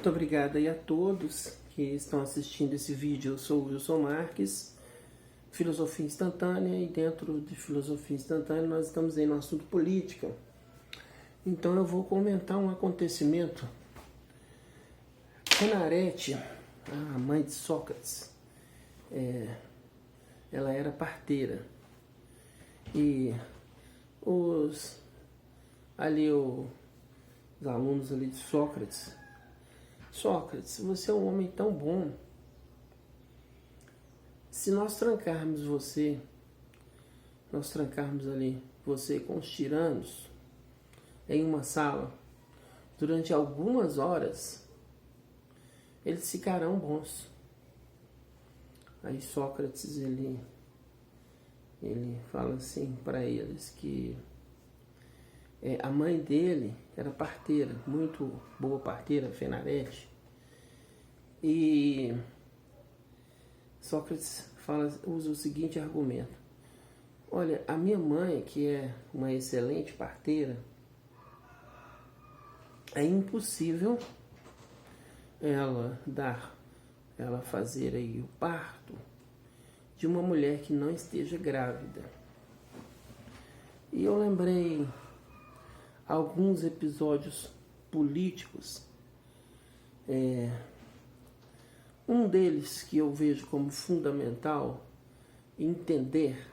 Muito obrigado aí a todos que estão assistindo esse vídeo. Eu sou o Wilson Marques, Filosofia Instantânea, e dentro de Filosofia Instantânea nós estamos aí no assunto política. Então eu vou comentar um acontecimento. Fenarete, a mãe de Sócrates, ela era parteira. E os alunos ali de Sócrates, você é um homem tão bom. Se nós trancarmos você com os tiranos em uma sala durante algumas horas, eles ficarão bons. Aí Sócrates ele fala assim para eles que a mãe dele era parteira, muito boa parteira, Fenarete. E Sócrates usa o seguinte argumento: olha, a minha mãe, que é uma excelente parteira, é impossível ela fazer aí o parto de uma mulher que não esteja grávida. E eu lembrei alguns episódios políticos. Um deles que eu vejo como fundamental entender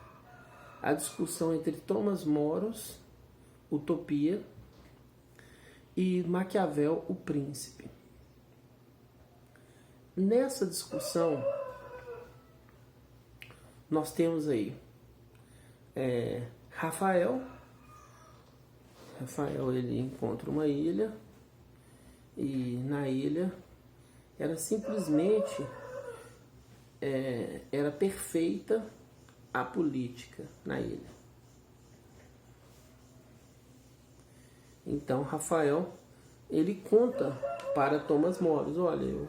a discussão entre Thomas Moros, Utopia, e Maquiavel, O Príncipe. Nessa discussão, nós temos aí Rafael, ele encontra uma ilha, e na ilha era simplesmente era perfeita a política na ilha. Então Rafael ele conta para Thomas Moros: olha, eu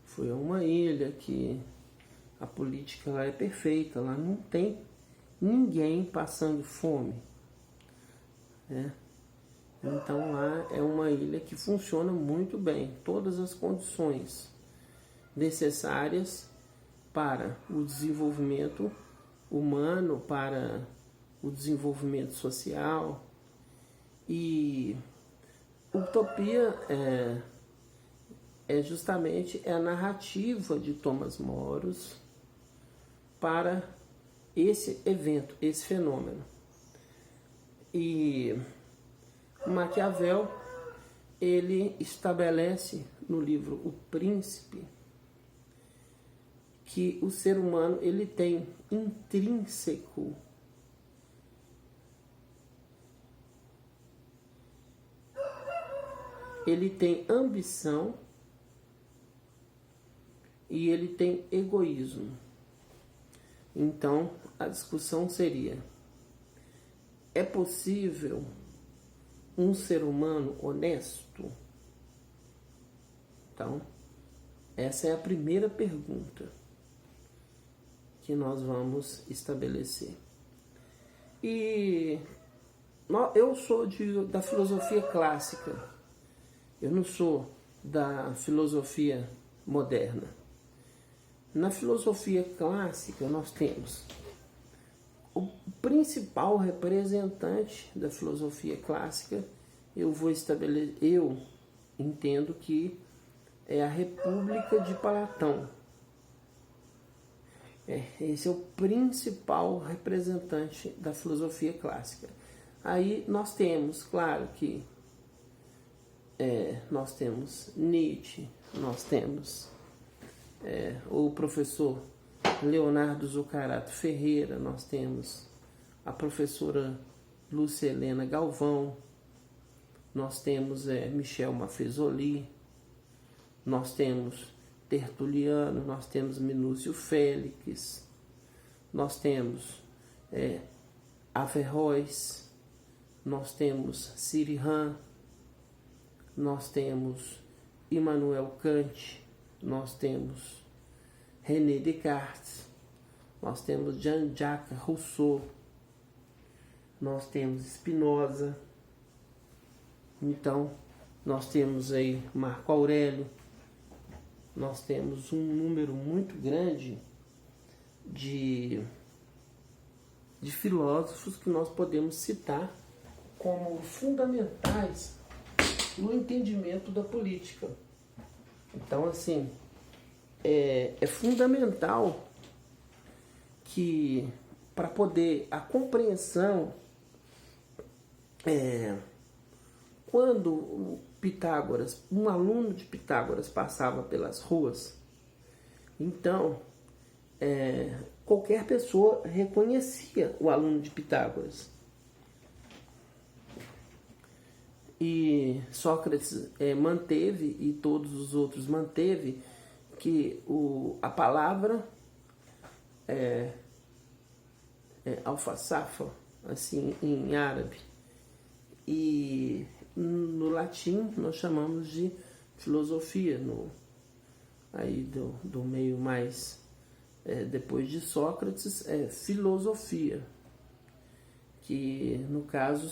fui a uma ilha que a política lá é perfeita, lá não tem ninguém passando fome, né? Então lá é uma ilha que funciona muito bem, todas as condições necessárias para o desenvolvimento humano, para o desenvolvimento social. E Utopia é justamente a narrativa de Thomas Moros para esse evento, esse fenômeno. E Maquiavel ele estabelece no livro O Príncipe que o ser humano ele tem intrínseco ele tem ambição e ele tem egoísmo. Então a discussão seria: é possível um ser humano honesto? Então, essa é a primeira pergunta que nós vamos estabelecer. E eu sou da filosofia clássica, eu não sou da filosofia moderna. Na filosofia clássica nós temos o principal representante da filosofia clássica, eu entendo que é a República de Platão. Esse é o principal representante da filosofia clássica. Aí nós temos, claro que nós temos Nietzsche, nós temos o professor Leonardo Zucarato Ferreira, nós temos a professora Lúcia Helena Galvão, nós temos Michel Maffezoli, nós temos Tertuliano, nós temos Minúcio Félix, nós temos Averroes, nós temos Sirihan, nós temos Immanuel Kant, nós temos René Descartes, nós temos Jean-Jacques Rousseau, nós temos Spinoza. Então, nós temos aí Marco Aurélio, nós temos um número muito grande de filósofos que nós podemos citar como fundamentais no entendimento da política. Então, assim, é fundamental que, para poder a compreensão, quando o Pitágoras, um aluno de Pitágoras passava pelas ruas, então qualquer pessoa reconhecia o aluno de Pitágoras. E Sócrates manteve, e todos os outros manteve, que a palavra alfaçafa, assim, em árabe, e no latim nós chamamos de filosofia, aí do meio mais depois de Sócrates, filosofia, que no caso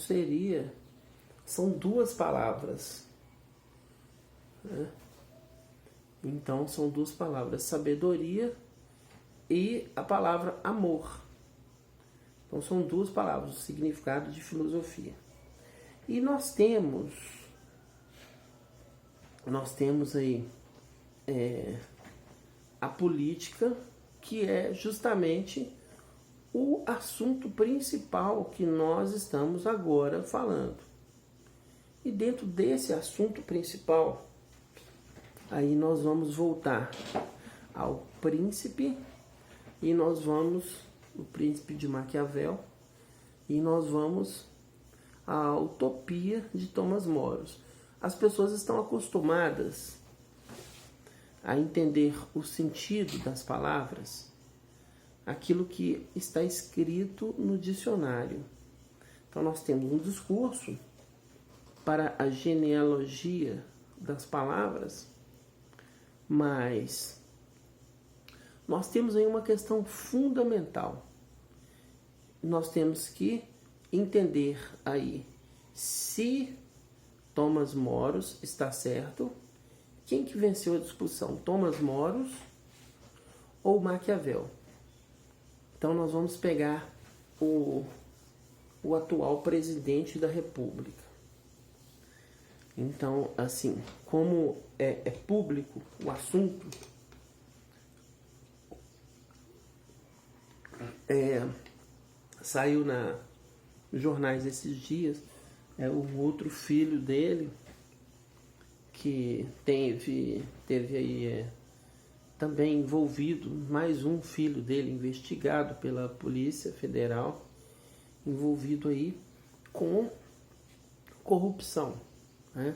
são duas palavras, né? Então são duas palavras, sabedoria e a palavra amor. Então são duas palavras, o significado de filosofia. E nós temos aí a política, que é justamente o assunto principal que nós estamos agora falando. E dentro desse assunto principal, aí nós vamos voltar ao príncipe, e nós vamos, o príncipe de Maquiavel, e nós vamos à utopia de Thomas More. As pessoas estão acostumadas a entender o sentido das palavras, aquilo que está escrito no dicionário. Então nós temos um discurso para a genealogia das palavras, mas nós temos aí uma questão fundamental. Nós temos que entender aí se Thomas More está certo. Quem que venceu a discussão? Thomas More ou Maquiavel? Então nós vamos pegar o atual presidente da República. Então, assim, como é público o assunto, saiu nos jornais esses dias, o outro filho dele, que teve aí também envolvido, mais um filho dele investigado pela Polícia Federal, envolvido aí com corrupção, né?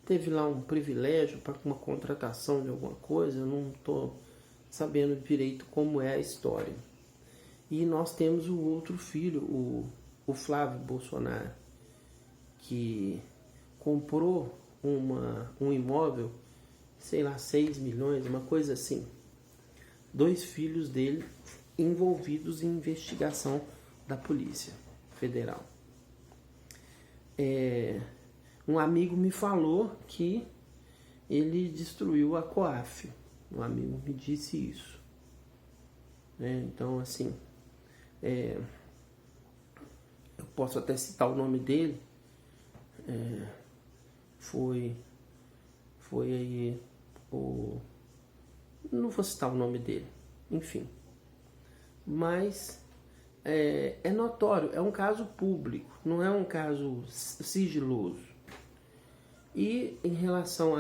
Teve lá um privilégio para uma contratação de alguma coisa, eu não estou sabendo direito como é a história. E nós temos o outro filho, o Flávio Bolsonaro, que comprou um imóvel, sei lá, 6 milhões, uma coisa assim. 2 filhos dele envolvidos em investigação da Polícia Federal. Um amigo me falou que ele destruiu a COAF. Um amigo me disse isso. Então, assim, eu posso até citar o nome dele. Foi aí não vou citar o nome dele, enfim. Mas é notório, é um caso público, não é um caso sigiloso. E em relação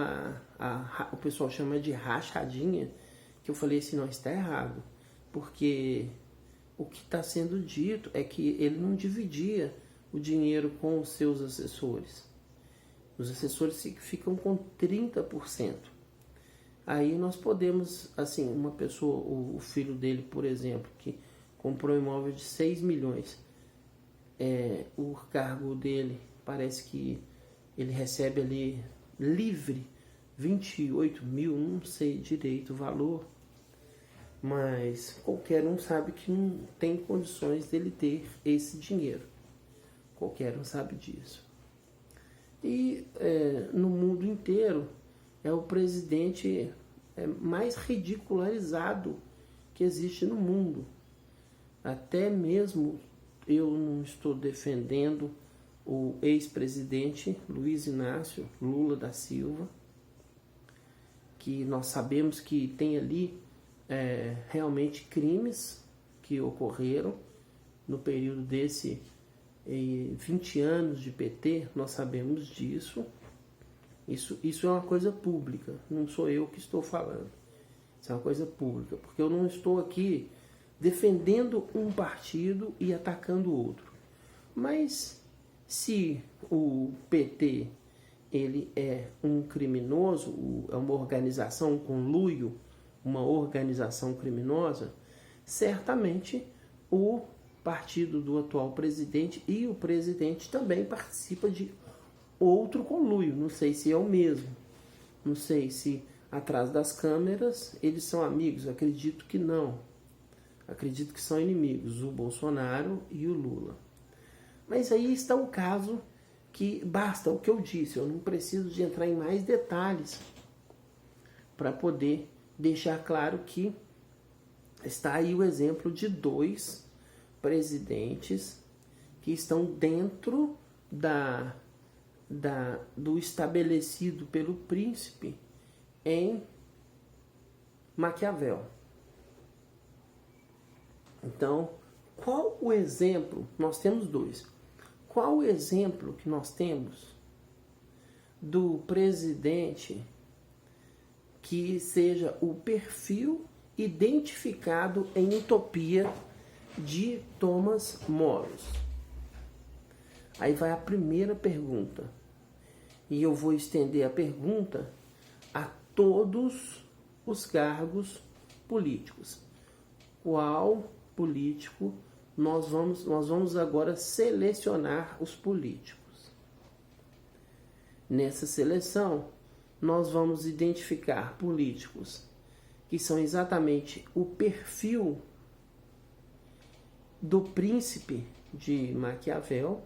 o pessoal chama de rachadinha, que eu falei assim, não, está errado, porque o que está sendo dito é que ele não dividia o dinheiro com os seus assessores. Os assessores ficam com 30%. Aí nós podemos, assim, uma pessoa, o filho dele, por exemplo, que comprou um imóvel de 6 milhões, o cargo dele parece que ele recebe ali livre 28 mil, não sei direito o valor, mas qualquer um sabe que não tem condições dele ter esse dinheiro. Qualquer um sabe disso. E no mundo inteiro o presidente mais ridicularizado que existe no mundo. Até mesmo eu não estou defendendo o ex-presidente Luiz Inácio Lula da Silva, que nós sabemos que tem ali realmente crimes que ocorreram no período desse 20 anos de PT, nós sabemos disso. Isso é uma coisa pública, não sou eu que estou falando. Isso é uma coisa pública, porque eu não estou aqui defendendo um partido e atacando o outro. Mas se o PT ele é um criminoso, é uma organização, um conluio, uma organização criminosa, certamente o partido do atual presidente e o presidente também participa de outro conluio. Não sei se é o mesmo, não sei se atrás das câmeras eles são amigos, acredito que não. Acredito que são inimigos, o Bolsonaro e o Lula. Mas aí está o caso que basta o que eu disse, eu não preciso de entrar em mais detalhes para poder deixar claro que está aí o exemplo de 2 presidentes que estão dentro do estabelecido pelo príncipe em Maquiavel. Então, qual o exemplo? Nós temos 2. Qual o exemplo que nós temos do presidente que seja o perfil identificado em Utopia de Thomas Moros? Aí vai a primeira pergunta. E eu vou estender a pergunta a todos os cargos políticos. Qual político nós vamos agora selecionar os políticos? Nessa seleção, nós vamos identificar políticos que são exatamente o perfil do príncipe de Maquiavel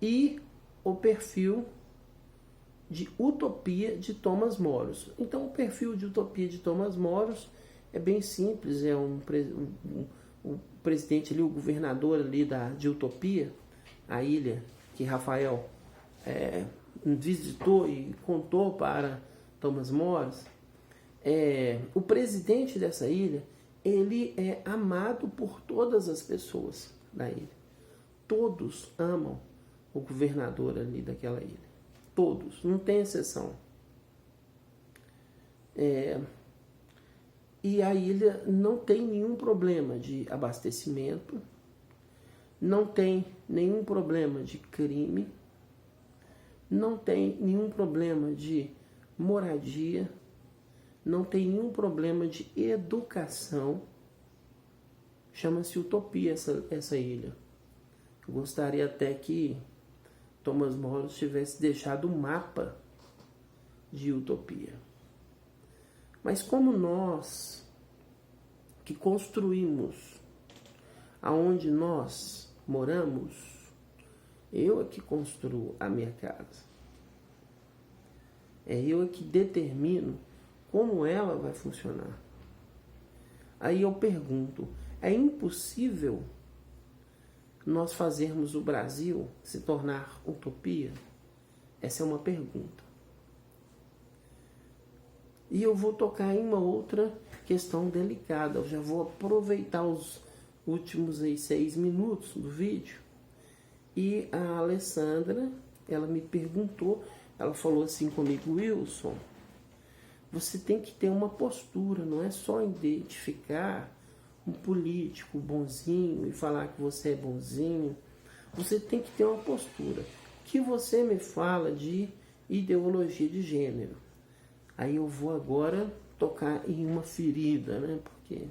e o perfil de Utopia de Thomas Moros. Então, o perfil de Utopia de Thomas Moros é bem simples, é o presidente ali, o governador ali de Utopia, a ilha que Rafael visitou e contou para Thomas Moros. O presidente dessa ilha, ele é amado por todas as pessoas da ilha. Todos amam o governador ali daquela ilha. Todos, não tem exceção. E a ilha não tem nenhum problema de abastecimento, não tem nenhum problema de crime, não tem nenhum problema de moradia, não tem nenhum problema de educação. Chama-se Utopia essa ilha. Eu gostaria até que Thomas Moros tivesse deixado o mapa de Utopia. Mas como nós que construímos aonde nós moramos, eu é que construo a minha casa. É eu é que determino como ela vai funcionar. Aí eu pergunto, é impossível nós fazermos o Brasil se tornar utopia? Essa é uma pergunta. E eu vou tocar em uma outra questão delicada. Eu já vou aproveitar os últimos 6 minutos do vídeo. E a Alessandra, ela me perguntou, ela falou assim comigo: Wilson, você tem que ter uma postura, não é só identificar um político bonzinho e falar que você é bonzinho. Você tem que ter uma postura. Que você me fala de ideologia de gênero. Aí eu vou agora tocar em uma ferida, né? Porque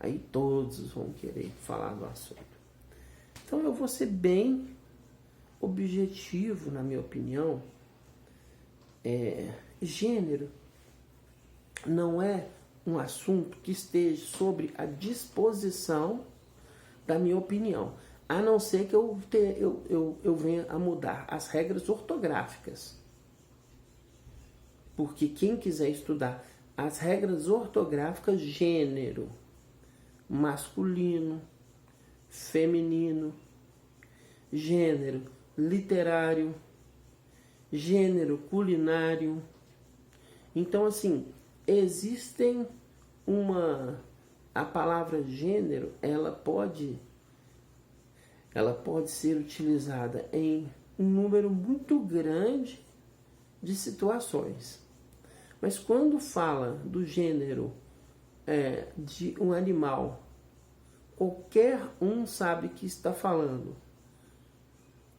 aí todos vão querer falar do assunto. Então eu vou ser bem objetivo, na minha opinião. Gênero não é um assunto que esteja sobre a disposição da minha opinião, a não ser que eu venha a mudar as regras ortográficas. Porque quem quiser estudar as regras ortográficas, gênero, masculino, feminino, gênero literário, gênero culinário. Então, assim, existem a palavra gênero, ela pode ser utilizada em um número muito grande de situações. Mas quando fala do gênero de um animal, qualquer um sabe que está falando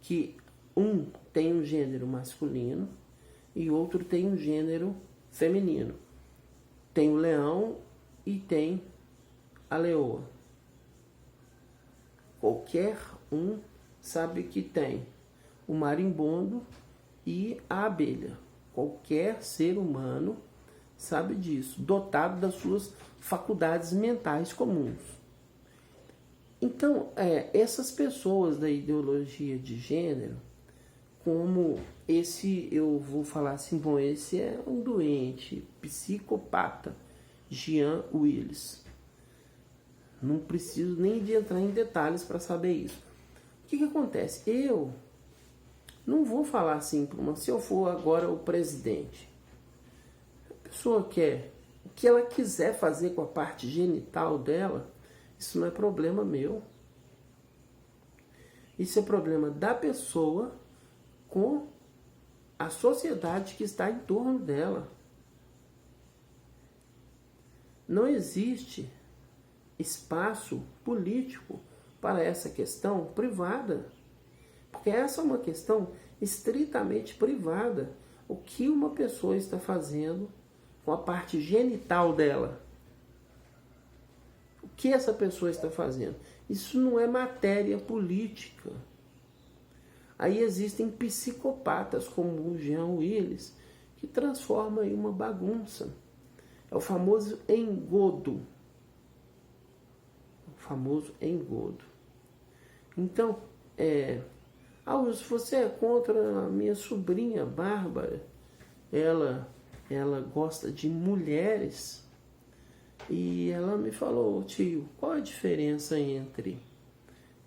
que um tem um gênero masculino e outro tem um gênero feminino. Tem o leão e tem a leoa. Qualquer um sabe que tem o marimbondo e a abelha. Qualquer ser humano sabe disso, dotado das suas faculdades mentais comuns. Então, essas pessoas da ideologia de gênero, como eu vou falar assim, bom, esse é um doente, psicopata, Jean Willis. Não preciso nem de entrar em detalhes para saber isso. O que acontece? Eu não vou falar assim, se eu for agora o presidente, a pessoa quer o que ela quiser fazer com a parte genital dela, isso não é problema meu. Isso é problema da pessoa com a sociedade que está em torno dela. Não existe espaço político para essa questão privada. Porque essa é uma questão estritamente privada. O que uma pessoa está fazendo com a parte genital dela? O que essa pessoa está fazendo? Isso não é matéria política. Aí existem psicopatas como o Jean Willis, que transforma em uma bagunça. É o famoso engodo. O famoso engodo. Então, Wilson, você é contra a minha sobrinha Bárbara? Ela gosta de mulheres. E ela me falou, tio, qual a diferença entre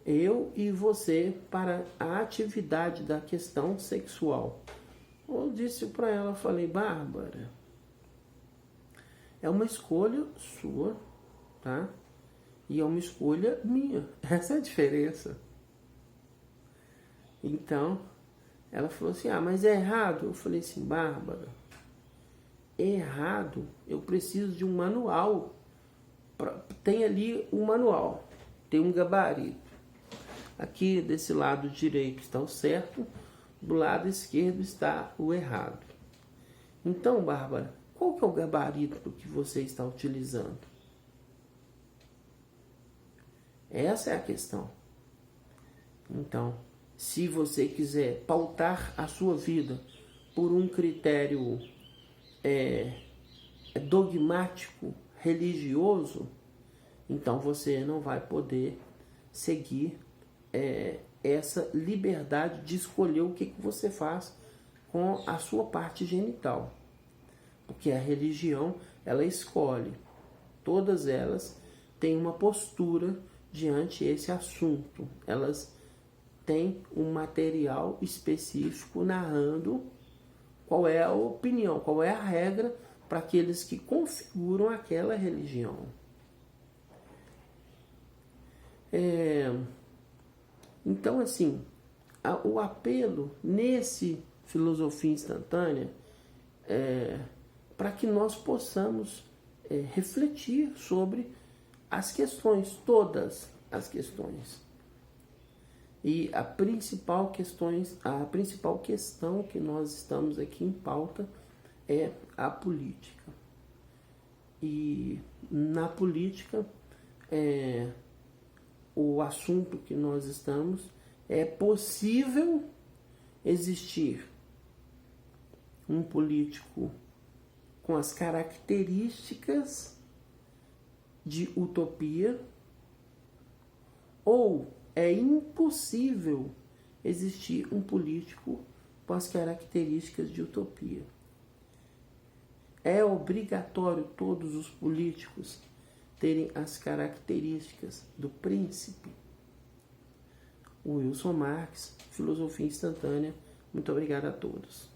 eu e você para a atividade da questão sexual? Eu disse para ela, falei, Bárbara, é uma escolha sua, tá? E é uma escolha minha. Essa é a diferença. Então, ela falou assim, mas é errado? Eu falei assim, Bárbara, errado, eu preciso de um manual. Tem ali um manual, tem um gabarito. Aqui desse lado direito está o certo, do lado esquerdo está o errado. Então, Bárbara, qual que é o gabarito que você está utilizando? Essa é a questão. Então, se você quiser pautar a sua vida por um critério dogmático, religioso, então você não vai poder seguir essa liberdade de escolher o que você faz com a sua parte genital. Porque a religião, ela escolhe. Todas elas têm uma postura diante esse assunto. Elas têm um material específico narrando qual é a opinião, qual é a regra para aqueles que configuram aquela religião. Então, assim, o apelo nesse Filosofia Instantânea para que nós possamos refletir sobre as questões, todas as questões. E a principal questão que nós estamos aqui em pauta é a política. E na política, o assunto que nós estamos é possível existir um político com as características de utopia, ou é impossível existir um político com as características de utopia. É obrigatório todos os políticos terem as características do príncipe. Wilson Marques, Filosofia Instantânea. Muito obrigado a todos.